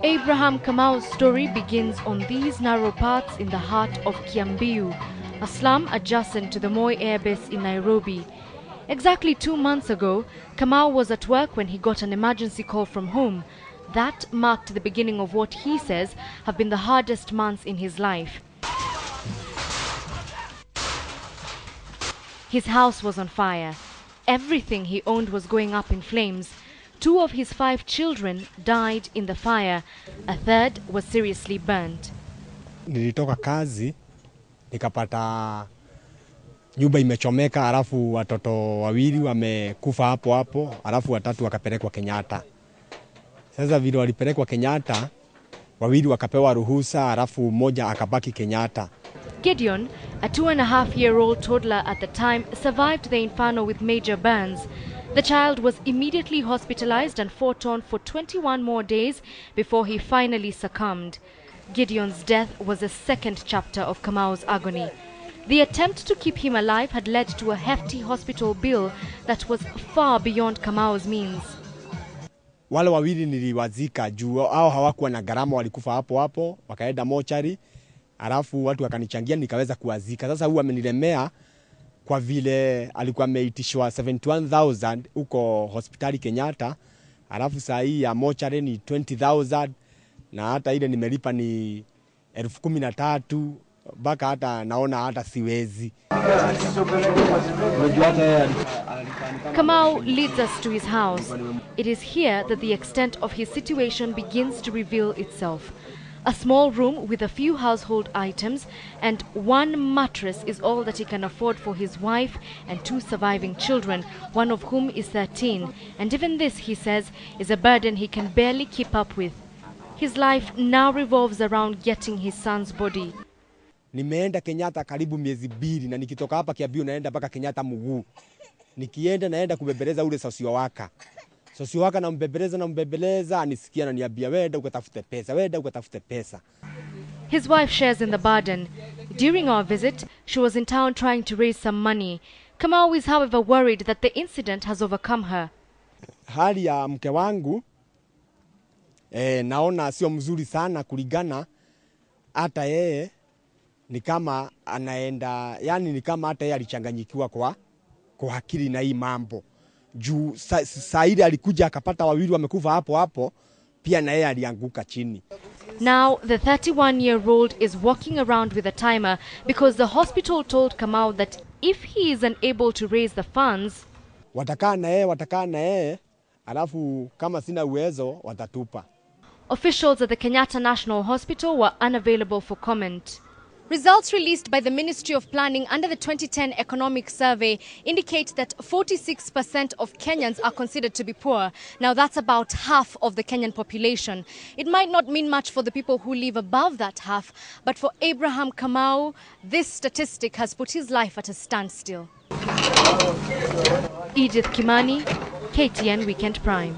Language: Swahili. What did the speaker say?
Abraham Kamau's story begins on these narrow paths in the heart of Kiambiu, a slum adjacent to the Moi Air Base in Nairobi. Exactly 2 months ago, Kamau was at work when he got an emergency call from home. That marked the beginning of what he says have been the hardest months in his life. His house was on fire. Everything he owned was going up in flames. 2 of his 5 children died in the fire. A third was seriously burnt. Nilitoka kazi, nikapata nyumba imechomeka, alafu watoto wawili wamekufa hapo hapo, alafu watatu wakapelekwa Kenyatta. Sasa vile walipelekwa Kenyatta, wawili wakapewa ruhusa, alafu mmoja akabaki Kenyatta. Gideon, a 2.5-year-old toddler at the time, survived the inferno with major burns. The child was immediately hospitalized and fought on for 21 more days before he finally succumbed. Gideon's death was a second chapter of Kamau's agony. The attempt to keep him alive had led to a hefty hospital bill that was far beyond Kamau's means. Wale wawili niliwazika juu au hawakuwa na gharama, walikufa hapo hapo, wakaenda mochari, alafu watu wakanichangia nikaweza kuwazika. Sasa huyu amenilemea kwa vile alikuwa ameitishwa 71,000 huko hospitali Kenyatta, alafu saa hii ya mochari ni 20,000 na hata ile nimelipa ni 13,000, mpaka hata naona hata siwezi. Kamau leads us to his house. It is here that the extent of his situation begins to reveal itself. A small room with a few household items and 1 mattress is all that he can afford for his wife and 2 surviving children, one of whom is 13. And even this, he says, is a burden he can barely keep up with. His life now revolves around getting his son's body. Nimeenda Kenyatta karibu miezi 2 na nikitoka hapa Kiambiu naenda mpaka Kenyatta mguu. Nikienda naenda kubebeleza ule sosio waka. Sosio waka na mbebeleza anisikia na niambia wenda ukatafute pesa, wenda ukatafute pesa. His wife shares in the burden. During our visit, she was in town trying to raise some money. Kamau is however worried that the incident has overcome her. Hali ya mke wangu naona sio mzuri sana kulingana, hata yeye ni kama anaenda, yani ni kama hata yeye alichanganyikiwa kwa akili na hii mambo. Juu saa ile alikuja akapata wawili wamekufa hapo hapo, pia na yeye alianguka chini. Now the 31-year-old is walking around with a timer because the hospital told Kamau that if he is unable to raise the funds, watakaa na yeye, alafu kama sina uwezo watatupa. Officials at the Kenyatta National Hospital were unavailable for comment. Results released by the Ministry of Planning under the 2010 Economic Survey indicate that 46% of Kenyans are considered to be poor. Now that's about half of the Kenyan population. It might not mean much for the people who live above that half, but for Abraham Kamau, this statistic has put his life at a standstill. Edith Kimani, KTN Weekend Prime.